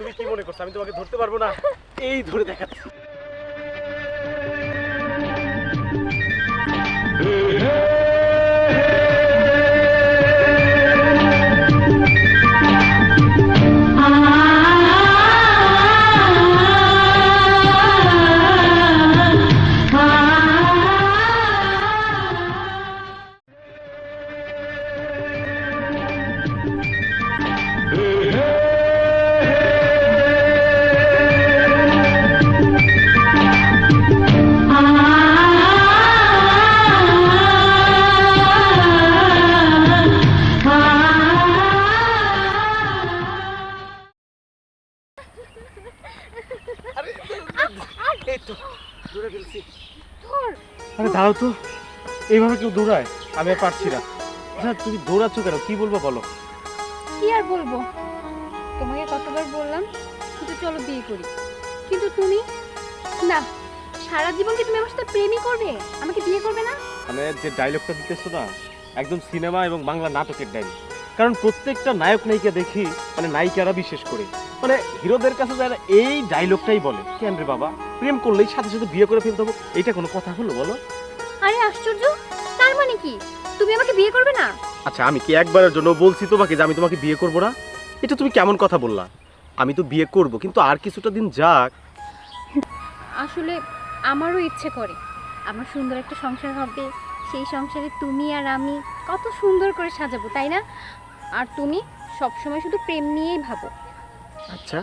তুমি কি মনে করছো আমি তোমাকে ধরতে পারবো না? এই ধরে দেখাচ্ছি। আরে দাঁড়াও তো, এইভাবে কেউ দৌড়ায়? আমি আর পারছি না। আচ্ছা তুমি দৌড়াচ্ছ কেন, কি বলবো বলো? কি আর বলবো, তোমাকে কতবার বললাম কিন্তু চলো বিয়ে করি, কিন্তু তুমি না। সারা জীবন কি তুমি আমার সাথে প্রেমই করবে, আমাকে বিয়ে করবে না? মানে যে ডায়লগটা দিতেছো না, একদম সিনেমা এবং বাংলা নাটকের ডায়লগ। কারণ প্রত্যেকটা নায়ক নায়িকা দেখি, মানে নায়িকারা বিশেষ করে, মানে হিরোদের কাছে যারা এই ডায়লগটাই বলে, কেন রে বাবা প্রেম করলেই সাথে সাথে বিয়ে করে ফেলতে হবে, এটা কোনো কথা হলো বলো? আরে আশ্চর্য, তার মানে কি তুমি আমাকে বিয়ে করবে না? আচ্ছা আমি কি একবারের জন্য বলছি তোমাকে যে আমি তোমাকে বিয়ে করব না? এটা তুমি কেমন কথা বললা? আমি তো বিয়ে করব, কিন্তু আর কিছুটা দিন যাক। আসলে আমারও ইচ্ছে করে আমার সুন্দর একটা সংসার হবে, সেই সংসারে তুমি আর আমি কত সুন্দর করে সাজাবো, তাই না? আর তুমি সবসময় শুধু প্রেম নিয়েই ভাবো। আচ্ছা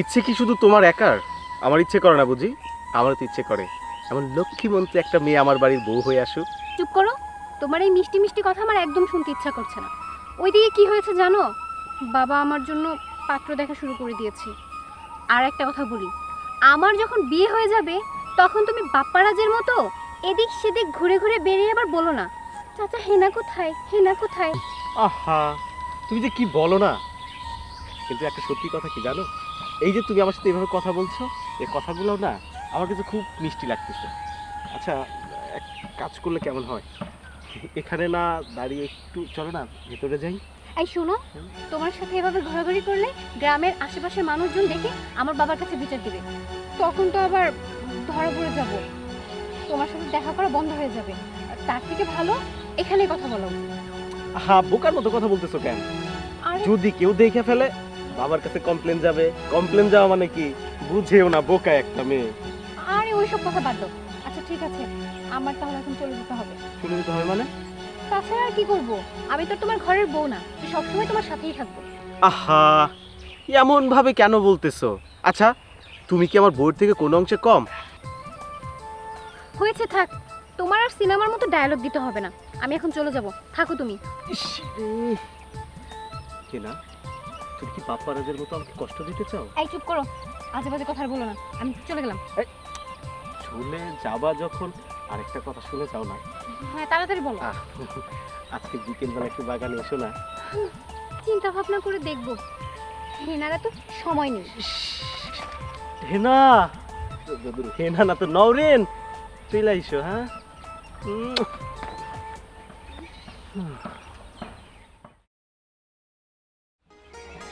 ইচ্ছে কি শুধু তোমার একার? আমার ইচ্ছে করে না বুঝি? আমারও তো ইচ্ছে করে এমন লক্ষ্মীমন্তী একটা মেয়ে আমার বাড়ির বউ হয়ে আসুক। চুপ করো, তোমার এই মিষ্টি মিষ্টি কথা আমার একদম শুনতে ইচ্ছা করছে না। ওইদিকে কি হয়েছে জানো? বাবা আমার জন্য পাত্র দেখা শুরু করে দিয়েছে। আর একটা কথা বলি, আমার যখন বিয়ে হয়ে যাবে তখন তুমি বাপ্পারাজের মতো এদিক সেদিক ঘুরে ঘুরে বেরিয়ে আবার বলো না, চাচা হেনা কোথায়, হেনা কোথায়। আহা তুমি যে কি বলো না, কিন্তু একটা সত্যি কথা কি জানো, এই যে তুমি আমার সাথে এভাবে কথা বলছো, এই কথাগুলো না আমার কাছে খুব মিষ্টি লাগতেছে। আচ্ছা এক কাজ করলে কেমন হয়, এখানে না দাঁড়িয়ে একটু চলো না ভেতরে যাই। এই শোনো, তোমার সাথে এভাবে ঘোরাঘুরি করলে গ্রামের আশেপাশের মানুষজন দেখে আমার বাবার কাছে বিচার দিবে, তখন তো আবার ধরা পড়ে যাব, তোমার সাথে দেখা করা বন্ধ হয়ে যাবে। তার থেকে ভালো এখানে কথা বলো। হ্যাঁ বোকার মতো কথা বলতেছো কেন? আরে যদি কেউ দেখে ফেলে বাবার কাছে কমপ্লেন যাবে, কমপ্লেন যাওয়া মানে কি বুঝেও না, বোকা একটা মেয়ে। আরে ওইসব কথা বাদ দাও। আচ্ছা ঠিক আছে, আমার তাহলে এখন চলে যেতে হবে। চলে যেতে হবে মানে? তাছাড়া আর কি করব, আমি তো তোমার ঘরের বউ না যে সবসময় তোমার সাথেই থাকবো। আহা এমন ভাবে কেন বলতেছো? আচ্ছা তুমি কি আমার বউয়ের থেকে কোনো অংশে কম? হয়েছে থাক, তোমার আর সিনেমার মতো ডায়লগ দিতে হবে না, আমি এখন চলে যাব, থাকো তুমি। না তুমি কি বাপ্পারাজের মতো আমাকে কষ্ট দিতে চাও? এই চুপ করো, আজে বাজে কথা আর বলো না, আমি চলে গেলাম। চলে যাবা যখন আরেকটা কথা শুনে যাও না। হ্যাঁ তাড়াতাড়ি বলো। আজকে বিকেলবেলা একটু বাগানে এসো না। চিন্তা ভাবনা করে দেখবো, হেনারা তো সময় নেই। হেনা, হেনা না তো নওরেন, চলে আইসো। হ্যাঁ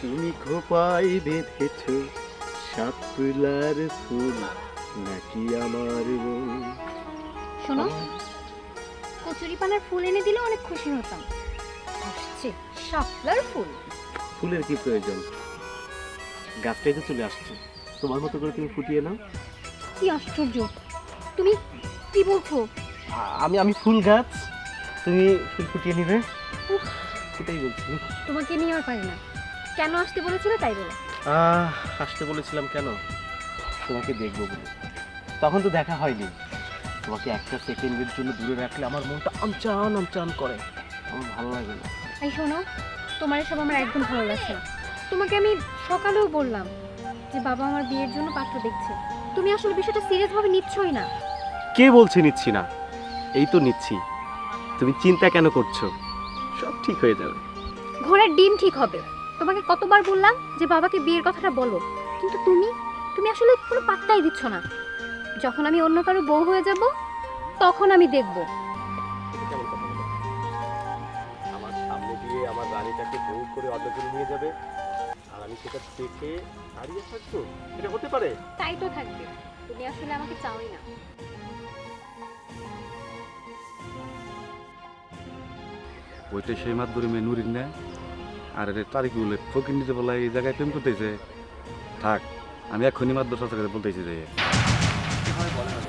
তুমি খোপায় বেঁধেছ শাপলার ফুল নাকি আমার বোন? শোনো, কচুরি পানার ফুল এনে দিলে অনেক খুশি হতাম, আসছে শাপলার ফুল। ফুলের কি প্রয়োজন, গাছটাই তো চলে আসছে, তোমার মতো করে তুমি ফুটিয়ে নাও। কি আশ্চর্য, তুমি কি বলছো? আমি আমি ফুল গাছ, তুমি ফুল ফুটিয়ে নিবে, সেটাই বলছি। তোমাকে নিয়ে আর পারি না, কেন আসতে বলেছিলে তাই বলো। আসতে বলেছিলাম কেন, তোমাকে দেখবো বলে। তখন তো দেখা হয়নি, তোমাকে একটা সেকেন্ডের জন্য দূরে রাখলে আমার মনটা আনচান আনচান করে, আমার ভালো লাগে না। এই শোনো, তোমার এসব আমার একদম ভালো লাগছে না। তোমাকে আমি সকালেও বললাম যে বাবা আমার বিয়ের জন্য পাত্র দেখছে, তুমি আসলে বিষয়টা সিরিয়াস ভাবে নিচ্ছই না। কে বলছে নিচ্ছি না? এই তো নিচ্ছি, তুমি চিন্তা কেন করছো, সব ঠিক হয়ে যাবে। ঘোড়ার ডিম ঠিক হবে, তোমাকে কতবার বললাম যে বাবাকে বিয়ের কথাটা বলো, কিন্তু তুমি তুমি আসলে কোনো পাত্তাই দিচ্ছ না। যখন আমি অন্য কারো বউ হয়ে যাব তখন আমি দেখব। আমার সামনে দিয়ে আমার রানীটাকে বউ করে অন্য করে নিয়ে যাবে, আর আমি সেটা দেখে দাঁড়িয়ে থাকবো? এটা হতে পারে? তাই তো থাকবে, তুমি আসলে আমাকে চাওই না। ওইটা সেই মাধ্যমে মেয়ে নুরিন না, আর এটা তারিকুল ফকির নিতে বলা এই জায়গায় প্রেম করতেছে। থাক, আমি এখনই মাদ্রাসা থেকে বলতেছি যে কিভাবে বলে না?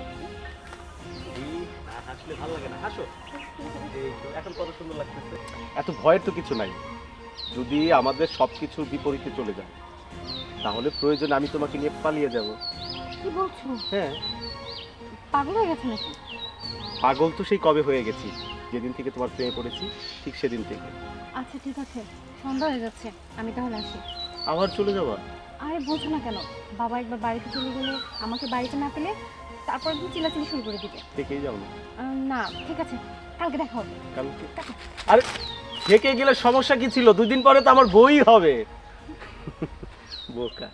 এই না হাসলে ভালো লাগে না, হাসো। এই তো এখন কত সুন্দর লাগতেছে। এত ভয়ের তো কিছু নাই। যদি আমাদের সবকিছু বিপরীতে চলে যায় তাহলে প্রয়োজন আমি তোমাকে নিয়ে পালিয়ে যাব। কি বলছো? হ্যাঁ, পাগল হয়ে গেছে নাকি? পাগল তো সেই কবে হয়ে গেছি, যেদিন থেকে তোমার প্রেমে পড়েছি ঠিক সেদিন থেকে। আচ্ছা ঠিক আছে, সন্ধ্যা হয়ে যাচ্ছে, আমি তাহলে আসি। আবার চলে যাবা? আরে বলছো না কেন, বাবা একবার বাড়িতে চলে গেলে আমাকে বাড়িতে না পেলে তারপর একদিন চিল্লাচিল্লি শুরু করে দিবে। থেকেই যাও না? না ঠিক আছে, কালকে দেখা হবে। কালকে? আরে থেকে গেলে সমস্যা কি ছিল? 2 দিন পরে তো আমার বই হবে। বোকা।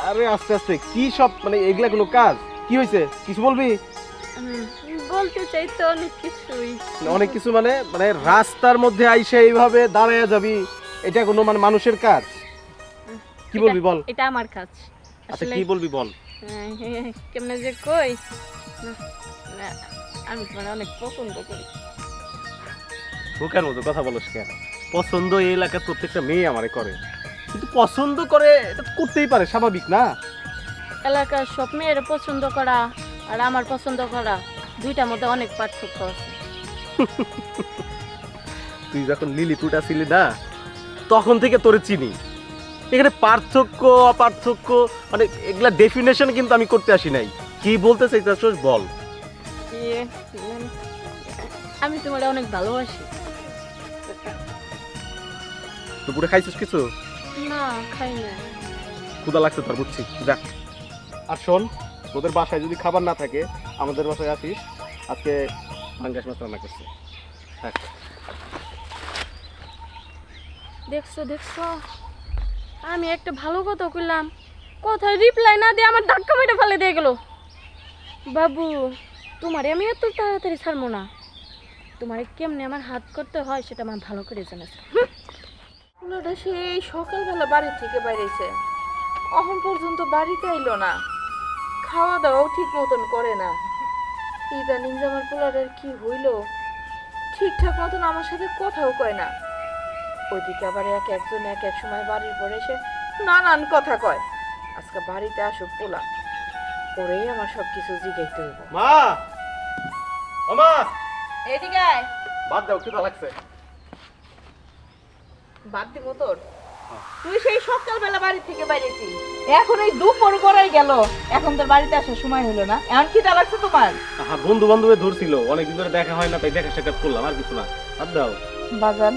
আরে আস্তে আস্তে, কি সব মানে এগুলা কোনো কাজ? কি হয়েছে, কিছু বলবি? বলতে চাই তো অনেক কিছুই। অনেক কিছু মানে মানে রাস্তার মধ্যে আইসে এইভাবে দাঁড়ায়া যাবি, এটা কোনো মানে মানুষের কাজ? কি বলবি বল? এটা আমার কাজ। আচ্ছা কি বলবি বল? কেমনে যে কই, না, আমি তোমার অনেক পছন্দ করি। বোকার মতো কথা বলস কেন? পছন্দ এই এলাকার প্রত্যেকটা মেয়ে আমারে করে, কিন্তু পছন্দ করে এটা করতেই পারে, স্বাভাবিক না? এলাকার সব মেয়ের পছন্দ করা আর আমার পছন্দ করা দুইটার মধ্যে অনেক পার্থক্য আছে। তুই যখন লিলিপুটা ছিলি না তখন থেকে তোরে চিনি। এখানে পার্থক্য অপার্থক্য মানে এগুলা ডেফিনেশন কিন্তু আমি করতে আসি নাই। কি বলতে চাইতেছস বল? ইয়ে, মানে, আমি তোমার অনেক ভালোবাসি। দুপুরে খাইছিস কিছু? না খাই না। ক্ষুধা লাগছে তোর, বুঝছি, যা। আর শোন, তোদের বাসায় যদি খাবার না থাকে আমাদের বাসায় আসিস, আজকে পাঙ্গাস মাছ রান্না করছে। থাক। দেখছো দেখছো, আমি একটা ভালো কথা কইলাম, কথায় রিপ্লাই না দিয়ে আমার ধাক্কা মেরে ফেলে দিয়ে গেল। বাবু, তোমারে আমি এত তাড়াতাড়ি ছাড়বো না। তোমারে কেমনে আমার হাত করতে হয় সেটা আমার ভালো করে জানাছে। পোলাটা সেই সকালবেলা বাড়ি থেকে বাইরেছে, এখন পর্যন্ত বাড়িতে আইলো না, খাওয়া দাওয়াও ঠিক মতন করে না। ইদানিং যে আমার পোলাটার কি হইলো, ঠিকঠাক মতন আমার সাথে কথাও কয় না। ওইদিকে আবার একজন এক এক সময় বাড়ির পরে এসে নানান কথা কয়। আজকে বাড়িতে আসুক পোলা, ওরেই আমার সব কিছু জিগাইতে হইব। মা, ও মা, এদিকে আয়। বাদ দাও, ক্ষুধা লাগছে। বাদ দিব তোর? তুই সেই সকালবেলা বাড়ি থেকে বাইরেছিস, এখন এই দুপুর করাই গেল, এখন তোর বাড়িতে আসার সময় হলো না, এমন খিদা লাগছে তোমার? হ্যাঁ, বন্ধু বান্ধবে ধরছিল, অনেকদিন ধরে দেখা হয় না, তাই দেখা সাক্ষাৎ করলাম, আর কিছু না। বাদ দাও। বাজান,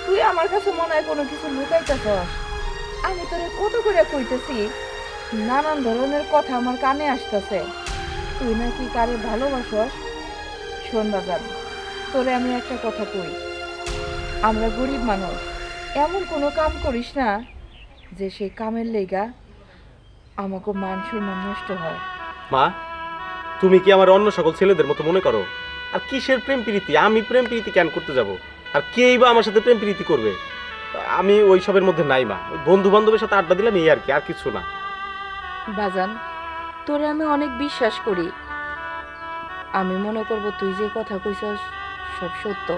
তুই আমার কাছে মনে হয় কোনো কিছু লুকাইতেছস। আমি তোরে কত করে কইতেছি, নানান ধরনের কথা আমার কানে আসতেছে, তুই নাকি কারে ভালোবাসস। শোন বাজান, তোরে আমি একটা কথা কই, আমরা গরিব মানুষ, এমন কোনো কাম করিস না যে সেই কামের লেগা আমাকে মান সম্মান নষ্ট হয়। মা, তুমি কি আমার অন্য সকল ছেলেদের মতো মনে করো? আর কিসের প্রেম প্রীতি? আমি প্রেম প্রীতি কেন করতে যাব? আর কেই বা আমার সাথে প্রেম প্রীতি করবে? আমি ওই সবের মধ্যে নাই মা। বন্ধু বান্ধবের সাথে আড্ডা দিলাম, এই আর কি, আর কিছু না। বাজান, তোরে আমি অনেক বিশ্বাস করি, আমি মনে করব তুই যে কথা কইছস সব সত্য।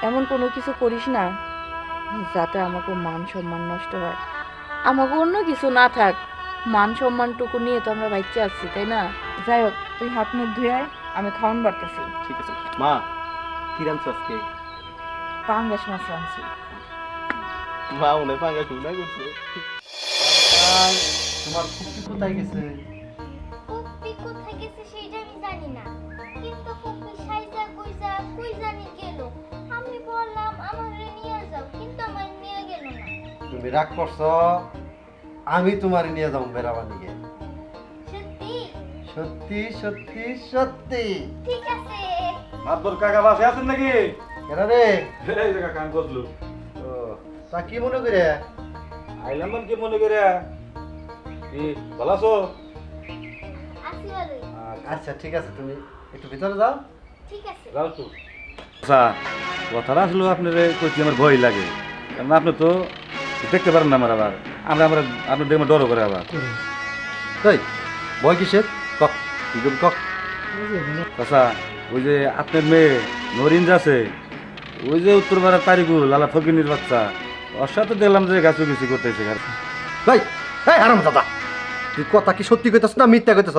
এমন কোনো কিছু করিস না যাতে আমাকে মান সম্মান নষ্ট হয়। আমাকে অন্য কিছু না থাক, মান সম্মানটুকু নিয়ে তো আমরা বাচ্চা আছি, তাই না? যাই হোক, তুই হাত মুখ ধুয়ে আয়, আমি খাওয়ান বাড়তেছি। ঠিক আছে মা। কি রাঁধছ আজকে? পাঙ্গাস মাছ রাঁধছি। মা মনে পাঙ্গা শুনা করছে। তোমার কুকুর কোথায় গেছে? কুপ্পি কোথায় গেছে সেইটা আমি জানি না, কিন্তু কুপ্পি সাইজা কইজা কই জানি গেল। আমি বললাম আমারে নিয়ে যাও, কিন্তু আমার নিয়ে গেল না। তুমি রাগ করছো, আমি তোমার নিয়ে যাবো বেড়াবার নিয়ে। সত্যি? সত্যি সত্যি সত্যি। ঠিক আছে। মাতবর কাকা বাসে আছেন নাকি? কেন রে? এই জায়গা কাম করলো। ও, তা কি মনে করে? আইলাম মান কি মনে করে? কি ভালো আছো? আসি ভালোই। আচ্ছা ঠিক আছে, তুমি একটু ভিতরে যাও, ঠিক আছে। আচ্ছা কথাটা আসলে আপনার কইতে আমার ভয় লাগে, কারণ আপনি তো দেখতে পারেন না আমার আবার আমরা আপনি দেখে ডরও করে আবার। তাই ভয় কিসের কক কি করবি কক? আচ্ছা ওই যে আপনার মেয়ে নরিন আছে, ওই যে উত্তরপাড়ার তারিকুল লালা ফকিনির বাচ্চা, ওর সাথে দেখলাম যে গাছু গেছি করতেছে। ভাই এই হারাম দাদা, তুই কথা কি সত্যি কইতাছ না মিথ্যা কইতাছ?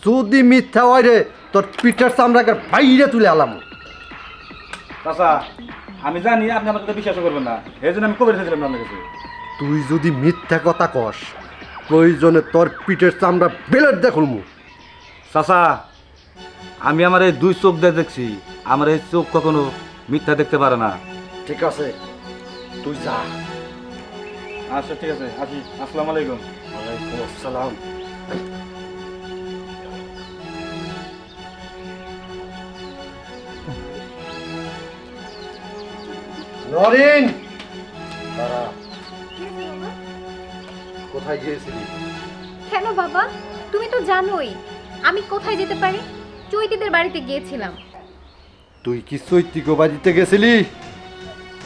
যদি মিথ্যা হয় রে তোর পিঠের চামড়াকে বাইরে তুলে আলাম। আচ্ছা আমি জানি আপনি আমার কথা বিশ্বাস করবেন না, এই জন্য আমি কবে রেখেছিলাম আপনার কাছে। তুই যদি মিথ্যা কথা কস প্রয়োজনে তোর পিঠের চামড়া বেলেট দেখলমু। চাচা আমি আমার এই দুই চোখ দিয়ে দেখছি, আমার এই চোখ কখনো মিথ্যা দেখতে পারে না। ঠিক আছে তুই যা। আচ্ছা ঠিক আছে, আসি। আসসালামু আলাইকুম। ওয়ালাইকুম আসসালাম। নরিন দাঁড়া, কোথায় গিয়েছিলি? কেন বাবা, তুমি তো জানোই আমি কোথায় যেতে পারি। চৈতিদের বাড়িতে গিয়েছিলাম। তুই কি চৈতিক বাড়িতে গেছিলি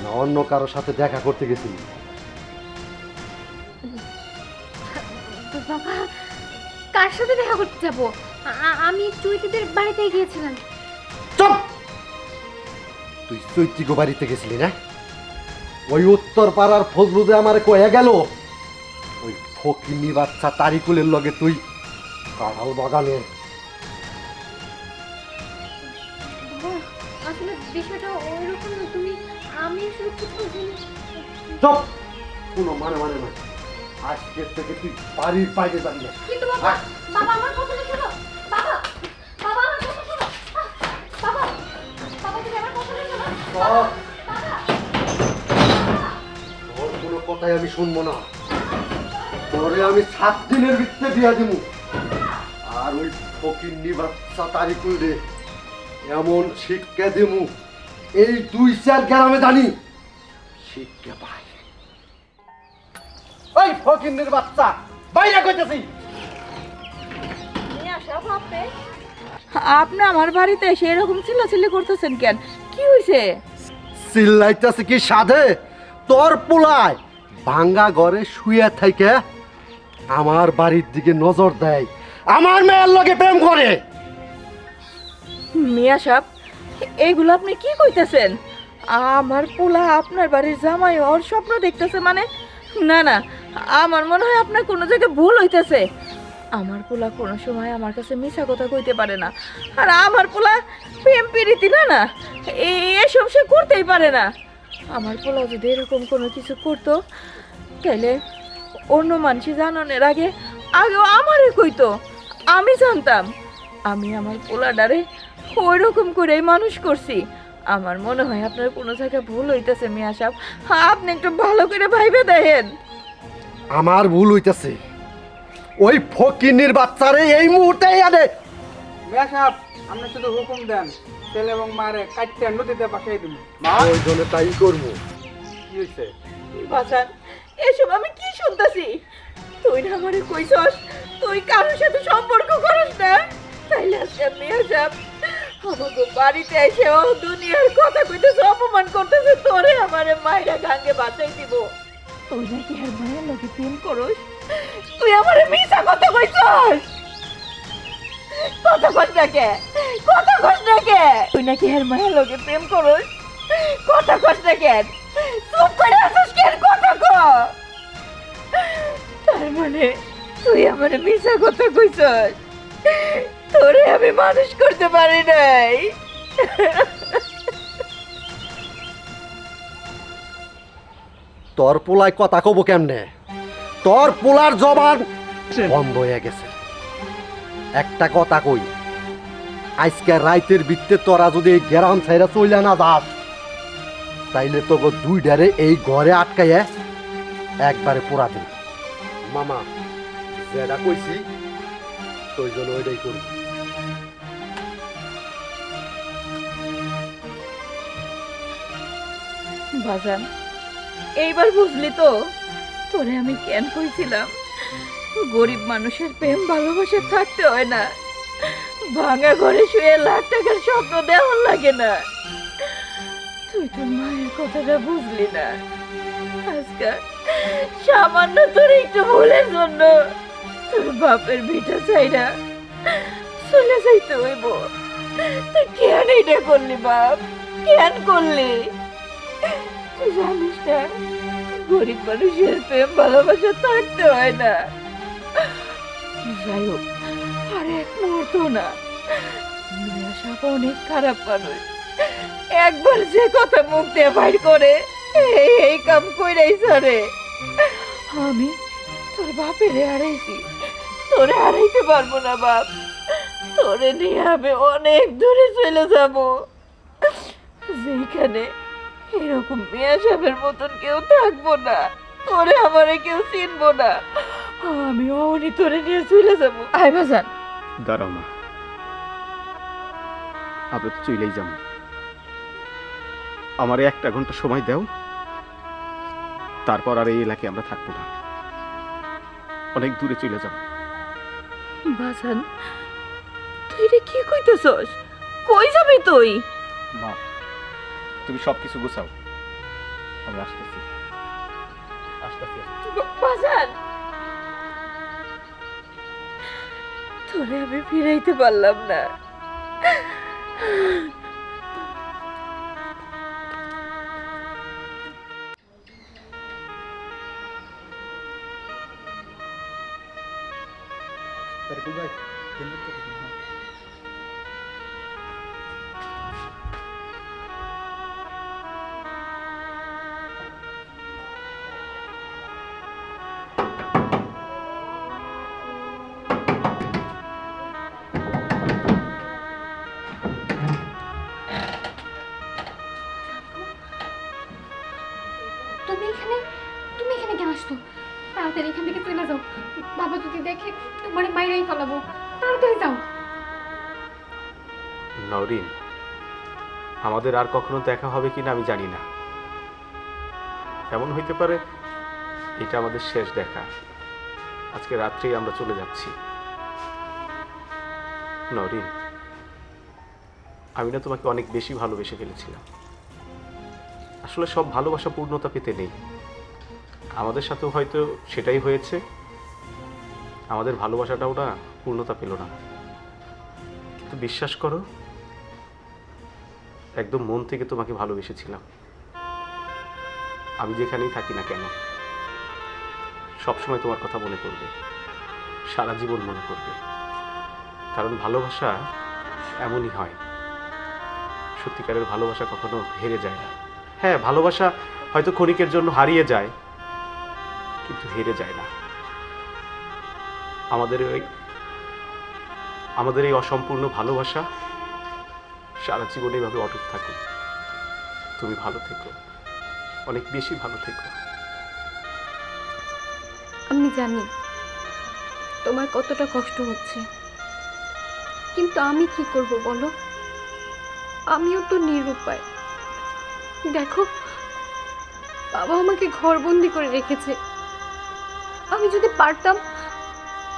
না অন্য কারোর সাথে দেখা করতে গেছিলি? তো বাবা, কার সাথে দেখা করতে যাব? আমি চৈতিদের বাড়িতে গিয়েছিলাম। চুপ! তুই চৈতিক বাড়িতে গেছিলি না? ওই উত্তর পাড়ার ফজলুদে আমারে কয়ে গেল ওই ফকিনি বাচ্চা তারিকুলের লগে তুই কাঁঠাল বাগানে। বাবা, আসলে বিষয়টা ওইরকম না। আমি আসলে কোথাও গেলে। চুপ! কোনো মানে মানে না, আজকের থেকে তুই বাড়ির বাইরে যাবি না। কিন্তু বাবা, বাবা আমার কথা শোনো। বাবা, বাবা আমার কথা শোনো। বাবা, বাবা তুমি আমার কথা শোনো। চল। তোর কোনো কথাই আমি শুনবো না। তোরে আমি 7 দিনের ভিতরে বিয়া দিব। আর ওই ফকিন্নি বাচ্চা তারিকুল রে এমন শিক্ষা দেবো এই 2-4 গ্রামে জানি শিক্ষা পাই। ওই ফকিন্নির বাচ্চা বাইরে কইতেছি। আপনি আমার বাড়িতে এসে এরকম চিল্লাচিল্লি করতেছেন কেন? কি হয়েছে? চিল্লাইতেছে কি সাধে? তোর পোলায় ভাঙ্গা ঘরে শুয়ে থাকে আমার বাড়ির দিকে নজর দেয়, আমার মেয়ের লগে প্রেম করে। মিয়া সাহেব, এইগুলো আপনি কি কইতেছেন? আমার পোলা আপনার বাড়ির জামাই ওর স্বপ্ন দেখতেছে মানে? না না, আমার মনে হয় আপনার কোনো জায়গায় ভুল হইতেছে। আমার পোলা কোনো সময় আমার কাছে মিছা কথা কইতে পারে না। আর আমার পোলা প্রেম প্রীতি না এসব সে করতেই পারে না। আমার পোলা যদি এরকম কোনো কিছু করতো তাহলে অন্য মানুষ জানানোর আগেও আমারে কইতো, আমি জানতাম। আমি আমার পোলাডারে ওই রকম করেই মানুষ করছি। আমার মনে হয় আপনার কোনো জায়গায় ভুল হইতেছে মিয়া সাহেব, আপনি একটু ভালো করে ভাইবে দেখেন। আমার ভুল হইতেছে, ওই ফকিন্নির বাচ্চারে এই মুহূর্তে আনে। মিয়া সাহেব, আপনি শুধু হুকুম দেন, ছেলে এবং মারে কাটতে নদীতে পাঠিয়ে দিব। ওই জন্য তাই করবো। কি হয়েছে? বাজান, এসব আমি কি শুনতেছি? তুই না আমারে কইছস তুই কারোর সাথে সম্পর্ক করিস না, তাইলে আজকে মিয়া সাহেব আমাকে বাড়িতে এসে ও দুনিয়ার কথা কইতেছে, অপমান করতেছে, তোরে আমারে মাইরা গাঙ্গে বাঁচাই দিব। তুই নাকি আর মায়ের লোকে প্রেম করস? তুই আমারে মিছা কথা কইছস। কথা কস না কে? কথা কস না কে? তুই নাকি আর মায়ের লোকে প্রেম করস? কথা কস না কেন? চুপ করে আছিস কেন? কথা ক। তার মানে তুই আমারে মিছা কথা কইছস? তোরে আমি মানুষ করতে পারি নাই। তোর পোলায় কথা কব কেমনে? তোর পোলার জবান বন্ধ হয়ে গেছে। একটা কথা কই, আজকে রাইতের ভিত্তে তোরা যদি এই গ্রাম ছাইরা চইলা না যাস তাইলে তো দুইটারে এই ঘরে আটকাইয়া একবারে পোড়া দিন। মামা যেটা কইছি তোর জন্য ওইটাই করবি। বাজান, এইবার বুঝলি তো তোরে আমি কেন কইছিলাম গরিব মানুষের প্রেম ভালোবাসা থাকতে হয় না। ভাঙা ঘরে শুয়ে লাখ টাকার স্বপ্ন দেওয়ার লাগে না। তুই তোর মায়ের কথাটা বুঝলি না। আজকাল সামান্য তোর একটু ভুলের জন্য তোর বাপের ভিটা চাইরা চলে যাইতে হইব। তুই কেন এটা করলি বাপ, কেন করলি? তুই জানিস না গরিব মানুষের প্রেম ভালোবাসা থাকতে হয় না। যাই হোক, আর এক মুহূর্ত না। মিয়া সাহেব অনেক খারাপ মানুষ। একবার যে কথা মুখ দিয়ে বাইর করে এই কাম কইরাই ছাড়ে। আমি তোর বাপেরে হারাইছি, তোরে হারাইতে পারবো না বাপ। তোরে নিয়ে আমি অনেক দূরে চলে যাব, যেখানে এরকম মিয়া সাহেবের মতন কেউ থাকবো না, তোরে আমারে কেউ চিনবো না। আমি অমনি তোরে নিয়ে চলে যাবো। আয় বাজান। দাঁড়াও মা, আমরা তো চলেই যাবো। আমার 1 ঘন্টা সময় দাও, তারপর আর এই এলাকায় আমরা থাকবো না, অনেক দূরে চলে যাব। বাজান, তুই রে কি কইতেছস? কই যাবি তুই? মা, তুমি সবকিছু গুছাও, আমি আসতেছি আসতেছি। বাজান, তোরে আমি ফিরাইতে পারলাম না। তুমি এখানে কেন আসছো? তাড়াতাড়ি এখান থেকে চলে যাও, বাবা যদি দেখে তোমার মাইরাই ফেলাবো। তাড়াতাড়ি যাও। নওরিন, আমাদের আর কখনো দেখা হবে কিনা আমি জানি না। এমন হইতে পারে এটা আমাদের শেষ দেখা। আজকে রাত্রেই আমরা চলে যাচ্ছি। নওরিন, আমি না তোমাকে অনেক বেশি ভালোবেসে ফেলেছিলাম। আসলে সব ভালোবাসা পূর্ণতা পেতে নেই, আমাদের সাথেও হয়তো সেটাই হয়েছে। আমাদের ভালোবাসাটাও না পূর্ণতা পেল না, কিন্তু বিশ্বাস করো, একদম মন থেকে তোমাকে ভালোবেসেছিলাম। আমি যেখানেই থাকি না কেন সবসময় তোমার কথা মনে পড়বে, সারা জীবন মনে পড়বে। কারণ ভালোবাসা এমনই হয়, সত্যিকারের ভালোবাসা কখনো হেরে যায় না। হ্যাঁ, ভালোবাসা হয়তো ক্ষণিকের জন্য হারিয়ে যায়, কিন্তু হেরে যায় না। আমাদের এই অসম্পূর্ণ ভালোবাসা সারা জীবন এইভাবে অটুট থাকুক। তুমি ভালো থেকো, অনেক বেশি ভালো থেকো। আমি জানি তোমার কতটা কষ্ট হচ্ছে, কিন্তু আমি কি করব বলো? আমিও তো নিরুপায়। দেখো, বাবা আমাকে ঘরবন্দি করে রেখেছে। আমি যদি পারতাম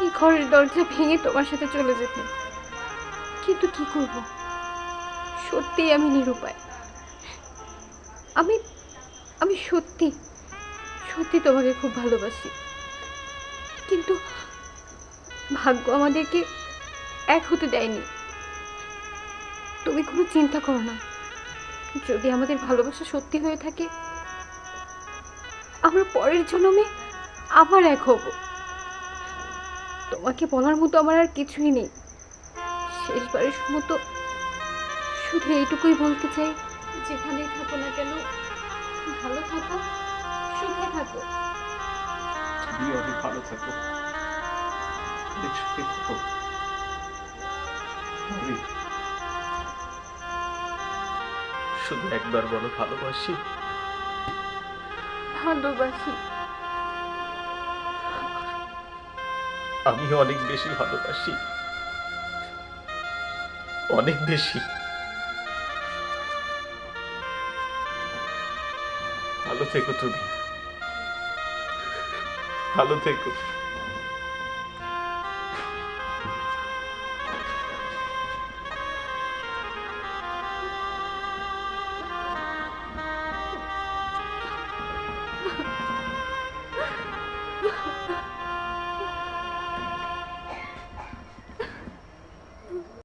এই ঘরের দরজা ভেঙে তোমার সাথে চলে যেতে, কিন্তু কি করব? সত্যিই আমি নিরুপায়। আমি সত্যি সত্যি তোমাকে খুব ভালোবাসি, কিন্তু ভাগ্য আমাদেরকে এক হতে দেয়নি। তুমি কোনো চিন্তা করো না, যদি আমাদের ভালোবাসা সত্যি হয়ে থাকে, আমরা পরের জন্মে আবার এক হব। তোমাকে বলার মতো আমার আর কিছুই নেই। শেষবারের মতো শুধু এইটুকুই বলতে চাই, যেখানেই থাকো না কেন ভালো থাকো, সুখে থাকো। তুমি অনেক ভালো থাকো, অনেক সুখে থাকো। শুধু একবার বলো ভালোবাসি। ভালোবাসি। আমি অনেক বেশি ভালোবাসি, অনেক বেশি। ভালো থেকো তুমি, ভালো থেকো।